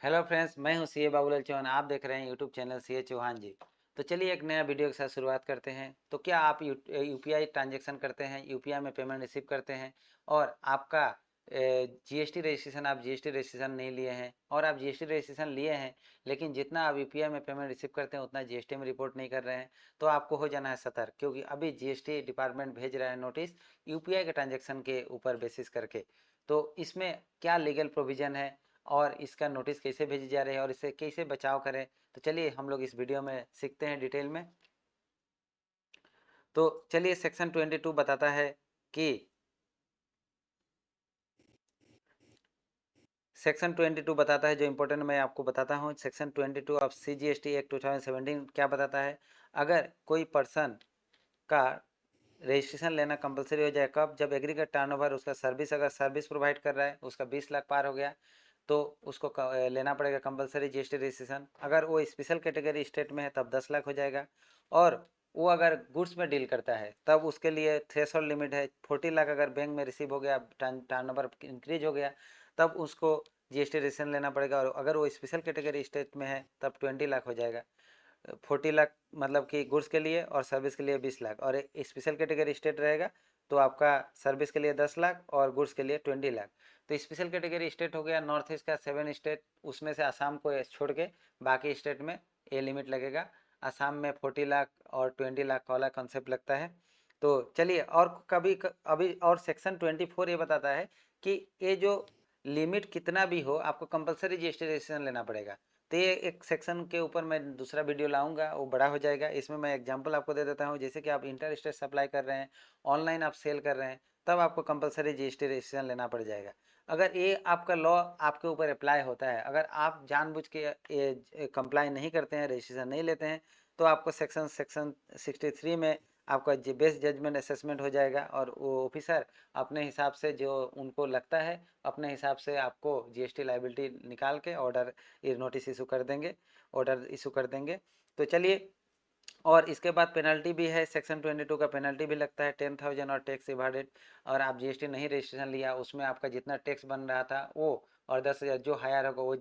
Hello friends, मैं हूं CA Babulal Chauhan. आप देख रहे हैं यूट्यूब चैनल सीए चौहान जी। तो चलिए एक नया वीडियो के साथ शुरुआत करते हैं। तो क्या आप यूपीआई ट्रांजैक्शन करते हैं, यूपीआई में पेमेंट रिसीव करते हैं और आपका जीएसटी रजिस्ट्रेशन, आप जीएसटी रजिस्ट्रेशन नहीं लिए हैं और आप जीएसटी रजिस्ट्रेशन लिए हैं लेकिन जितना आप यूपीआई में पेमेंट रिसीव करते हैं उतना जीएसटी में रिपोर्ट नहीं कर रहे हैं, तो आपको हो जाना है सतर्क, क्योंकि अभी जीएसटी डिपार्टमेंट भेज रहा है नोटिस यूपीआई के ट्रांजेक्शन के ऊपर बेसिस करके। तो इसमें क्या लीगल प्रोविजन है और इसका नोटिस कैसे भेजी जा रही है और इससे कैसे बचाव करें, तो चलिए हम लोग इस वीडियो में सीखते हैं डिटेल में। तो चलिए सेक्शन 22 बताता है कि सेक्शन 22 बताता है, जो इम्पोर्टेंट मैं आपको बताता हूँ। सेक्शन 22 ऑफ सीजीएसटी एक्ट 2017 क्या बताता है? अगर कोई पर्सन का रजिस्ट्रेशन लेना कंपलसरी हो जाए कब? जब एग्रीगेट टर्नओवर उसका सर्विस, अगर सर्विस प्रोवाइड कर रहा है, उसका 20 लाख पार हो गया तो उसको लेना पड़ेगा कंपलसरी जीएसटी रजिस्ट्रेशन। अगर वो स्पेशल कैटेगरी स्टेट में है तब 10 लाख हो जाएगा। और वो अगर गुड्स में डील करता है तब उसके लिए थ्रेशोल्ड लिमिट है 40 लाख। अगर बैंक में रिसीव हो गया, टर्नओवर इंक्रीज हो गया, तब उसको जीएसटी रजिस्ट्रेशन लेना पड़ेगा। और अगर वो स्पेशल कैटेगरी स्टेट में है तब 20 लाख हो जाएगा। 40 लाख मतलब कि गुड्स के लिए और सर्विस के लिए 20 लाख। और स्पेशल कैटेगरी स्टेट रहेगा तो आपका सर्विस के लिए 10 लाख और गुड्स के लिए 20 लाख। तो स्पेशल कैटेगरी स्टेट हो गया नॉर्थ ईस्ट का 7 स्टेट, उसमें से असम को छोड़ के बाकी स्टेट में ये लिमिट लगेगा। असम में 40 लाख और 20 लाख वाला कॉन्सेप्ट लगता है। तो चलिए, और कभी अभी और सेक्शन 24 ये बताता है कि ये जो लिमिट कितना भी हो आपको कंपलसरी जीएसटी रजिस्ट्रेशन लेना पड़ेगा। तो ये एक सेक्शन के ऊपर मैं दूसरा वीडियो लाऊंगा, वो बड़ा हो जाएगा। इसमें मैं एग्जांपल आपको दे देता हूँ। जैसे कि आप इंटर स्टेट सप्लाई कर रहे हैं, ऑनलाइन आप सेल कर रहे हैं, तब आपको कंपलसरी जीएसटी रजिस्ट्रेशन लेना पड़ जाएगा। अगर ये आपका लॉ आपके ऊपर अप्लाई होता है, अगर आप जानबूझ के कंप्लाई नहीं करते हैं, रजिस्ट्रेशन नहीं लेते हैं, तो आपको सेक्शन 63 में आपका बेस्ट जजमेंट असेसमेंट हो जाएगा और वो ऑफिसर अपने हिसाब से, जो उनको लगता है, अपने हिसाब से आपको जीएसटी लाइबिलिटी निकाल के ऑर्डर नोटिस इशू कर देंगे, ऑर्डर इशू कर देंगे। तो चलिए, और इसके बाद पेनल्टी भी है। सेक्शन 22 का पेनल्टी भी लगता है 10,000 और टैक्स इवाडेड। और आप जीएसटी नहीं रजिस्ट्रेशन लिया, उसमें आपका जितना टैक्स बन रहा था वो और 10,000 जो हायर होगा वो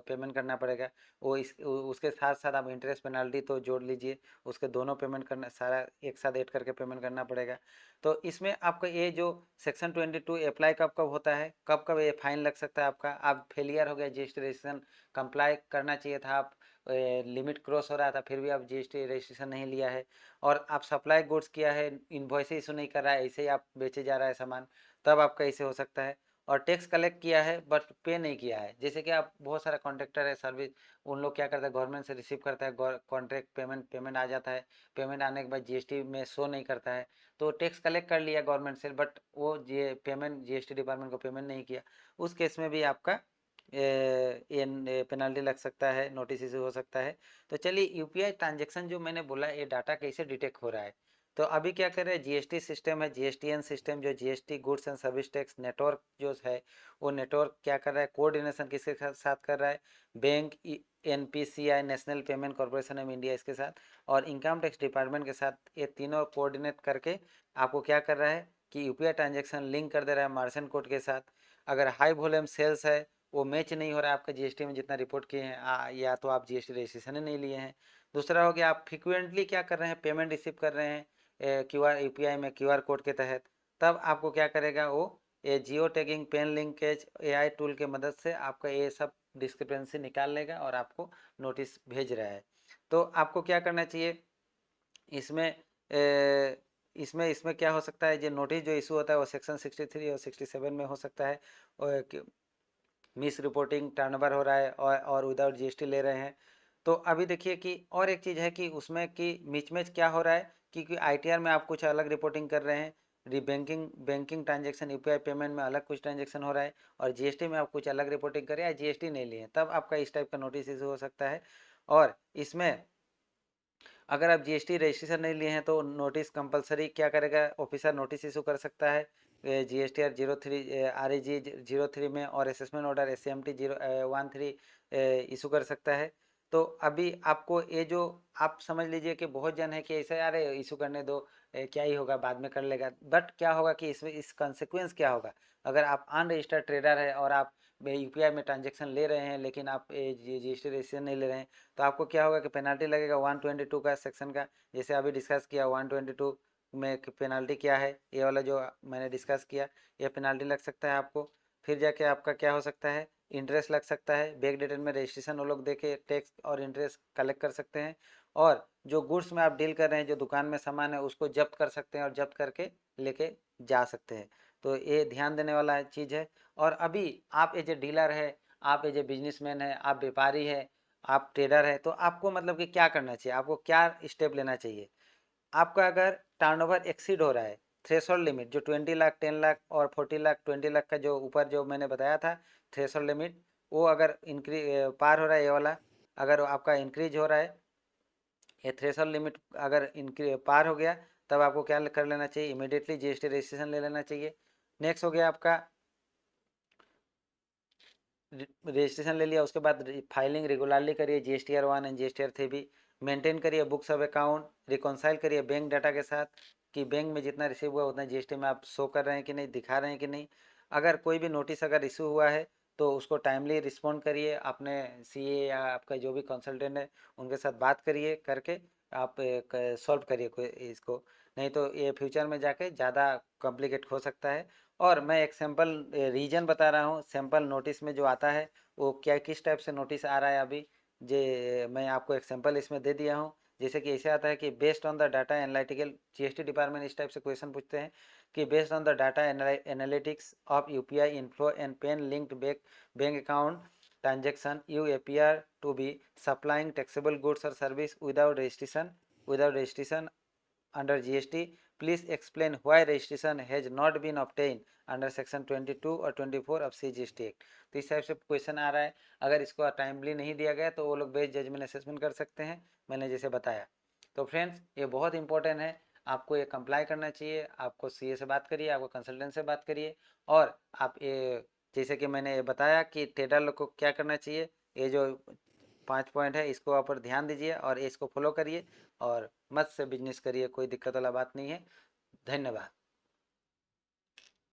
पेमेंट करना पड़ेगा। वो उसके साथ साथ आप इंटरेस्ट पेनल्टी तो जोड़ लीजिए, उसके दोनों पेमेंट करना, सारा एक साथ ऐड करके पेमेंट करना पड़ेगा। तो इसमें आपका ये जो सेक्शन 22 अप्लाई कब कब होता है, कब कब ये फाइन लग सकता है आपका? आप फेलियर हो गया जीएसटी रजिस्ट्रेशन, कंप्लाई करना चाहिए था, आप लिमिट क्रॉस हो रहा था फिर भी आप जीएसटी रजिस्ट्रेशन नहीं लिया है, और आप सप्लाई गुड्स किया है, इनवॉइस इशू नहीं कर रहा है, ऐसे ही आप बेचे जा रहा है सामान, तब आपका ऐसे हो सकता है। और टैक्स कलेक्ट किया है बट पे नहीं किया है, जैसे कि आप बहुत सारा कॉन्ट्रैक्टर है, सर्विस, उन लोग क्या करता है, गवर्नमेंट से रिसीव करता है कॉन्ट्रैक्ट पेमेंट आ जाता है, पेमेंट आने के बाद जीएसटी में शो नहीं करता है, तो टैक्स कलेक्ट कर लिया गवर्नमेंट से बट वो ये पेमेंट जीएसटी डिपार्टमेंट को पेमेंट नहीं किया, उस केस में भी आपका ये पेनल्टी लग सकता है, नोटिस इशू हो सकता है। तो चलिए, यूपीआई ट्रांजैक्शन जो मैंने बोला, ये डाटा कैसे डिटेक्ट हो रहा है। तो अभी क्या कर रहे हैं, जीएसटी सिस्टम है, जीएसटीएन सिस्टम, जो GST goods and service tax network जो है, वो नेटवर्क क्या कर रहा है, कोऑर्डिनेशन किसके साथ कर रहा है? Bank, NPCI, national payment corporation of India, इसके साथ और इनकम टैक्स डिपार्टमेंट के साथ, ये तीनों कोऑर्डिनेट करके आपको क्या कर रहा है कि यूपीआई ट्रांजेक्शन लिंक कर दे रहा है मार्चेंट कोड के साथ। अगर हाई वॉल्यूम सेल्स है, वो मैच नहीं हो रहा है आपका जीएसटी में जितना रिपोर्ट किए हैं, या तो आप जीएसटी रजिस्ट्रेशन ही नहीं लिए हैं। दूसरा हो गया, आप फ्रिक्वेंटली क्या कर रहे हैं, पेमेंट रिसीव कर रहे हैं क्यूआर यूपीआई में क्यूआर कोड के तहत, तब आपको क्या करेगा वो, ये geo tagging, PAN linkage, AI tool के मदद से आपका ये सब डिस्क्रिपेंसी निकाल लेगा और आपको नोटिस भेज रहा है। तो आपको क्या करना चाहिए इसमें, इसमें इसमें क्या हो सकता है, जो नोटिस जो इशू होता है वो सेक्शन 63 और 67 में हो सकता है। मिस रिपोर्टिंग, टर्नओवर हो रहा है और विदाउट जीएसटी ले रहे हैं। तो अभी देखिए कि और एक चीज़ है कि उसमें कि मिचमेच क्या हो रहा है, क्योंकि आईटीआर में आप कुछ अलग रिपोर्टिंग कर रहे हैं, बैंकिंग ट्रांजेक्शन, यूपीआई पेमेंट में अलग कुछ ट्रांजेक्शन हो रहा है, और जीएसटी में आप कुछ अलग रिपोर्टिंग कर रहे हैं, जीएसटी नहीं लिए, तब आपका इस टाइप का नोटिस इशू हो सकता है। और इसमें अगर आप जीएसटी रजिस्ट्रेशन नहीं लिए हैं तो नोटिस कंपलसरी क्या करेगा, ऑफिसर नोटिस इशू कर सकता है जीएसटी आर 03 RAG 03 में, और असेसमेंट ऑर्डर SAMT 013 इशू कर सकता है। तो अभी आपको ये जो, आप समझ लीजिए कि बहुत जन है कि ऐसे यार इशू करने दो, क्या ही होगा, बाद में कर लेगा, बट क्या होगा कि इसमें इस कॉन्सिक्वेंस क्या होगा, अगर आप अनरजिस्टर्ड ट्रेडर है और आप यूपीआई में ट्रांजेक्शन ले रहे हैं लेकिन आप जीएसटी रजिस्ट्रेशन नहीं ले रहे हैं, तो आपको क्या होगा कि पेनाल्टी लगेगा 122 का सेक्शन का, जैसे अभी डिस्कस किया 122 में पेनाल्टी क्या है, ये वाला जो मैंने डिस्कस किया, ये पेनाल्टी लग सकता है आपको। फिर जाके आपका क्या हो सकता है, इंटरेस्ट लग सकता है, बैक डेटेड में रजिस्ट्रेशन वो लोग देके टैक्स और इंटरेस्ट कलेक्ट कर सकते हैं, और जो गुड्स में आप डील कर रहे हैं, जो दुकान में सामान है, उसको जब्त कर सकते हैं और जब्त करके लेके जा सकते हैं। तो ये ध्यान देने वाला चीज़ है। और अभी आप एज ए डीलर है, आप एज ए बिजनेसमैन है, आप व्यापारी है, आप ट्रेडर है, तो आपको मतलब कि क्या करना चाहिए, आपको क्या स्टेप लेना चाहिए। आपका अगर टर्नओवर एक्सीड हो रहा है, थ्रेशोल्ड लिमिट जो 20 लाख, 10 लाख और 40 लाख, 20 लाख का जो ऊपर जो मैंने बताया था थ्रेशोल्ड लिमिट, वो अगर पार हो रहा है, ये वाला अगर आपका इंक्रीज हो रहा है, ये थ्रेशोल्ड लिमिट अगर पार हो गया, तब आपको क्या कर लेना चाहिए, इमीडिएटली जीएसटी रजिस्ट्रेशन ले लेना चाहिए। नेक्स्ट हो गया आपका रजिस्ट्रेशन ले लिया, उसके बाद फाइलिंग रेगुलरली करिए, GSTR 1 एंड GSTR 3 मेंटेन करिए, बुक्स ऑफ अकाउंट रिकॉन्साइल करिए बैंक डाटा के साथ, कि बैंक में जितना रिसीव हुआ उतना जीएसटी में आप शो कर रहे हैं कि नहीं, दिखा रहे हैं कि नहीं। अगर कोई भी नोटिस अगर इशू हुआ है तो उसको टाइमली रिस्पॉन्ड करिए, अपने सीए या आपका जो भी कंसल्टेंट है उनके साथ बात करिए, करके आप सॉल्व करिए कोई इसको, नहीं तो ये फ्यूचर में जाके ज़्यादा कॉम्प्लिकेट हो सकता है। और मैं एक सैम्पल रीजन बता रहा हूँ, सैम्पल नोटिस में जो आता है वो क्या किस टाइप से नोटिस आ रहा है अभी, जे मैं आपको एक सैम्पल इसमें दे दिया हूँ। जैसे कि ऐसे आता है कि based on the data analytical, GST department इस टाइप से क्वेश्चन पूछते हैं कि based on the data analytics of UPI inflow and PAN linked bank account transaction, you appear to be supplying taxable goods or service without registration under GST. Please explain why registration has not been obtained under section 22 और 24 of CGST act. तो इस type से question आ रहा है, अगर इसको timely नहीं दिया गया तो वो लोग बेस्ड जजमेंट असेसमेंट कर सकते हैं, मैंने जैसे बताया। तो फ्रेंड्स ये बहुत इंपॉर्टेंट है, आपको ये कंप्लाई करना चाहिए, आपको सीए से बात करिए, आपको कंसल्टेंट से बात करिए, और आप ये जैसे कि मैंने ये बताया कि ट्रेडर लोग को क्या करना चाहिए, ये जो 5 पॉइंट है इसको आप ध्यान दीजिए और इसको फॉलो करिए और मत से बिजनेस करिए, कोई दिक्कत वाला बात नहीं है। धन्यवाद।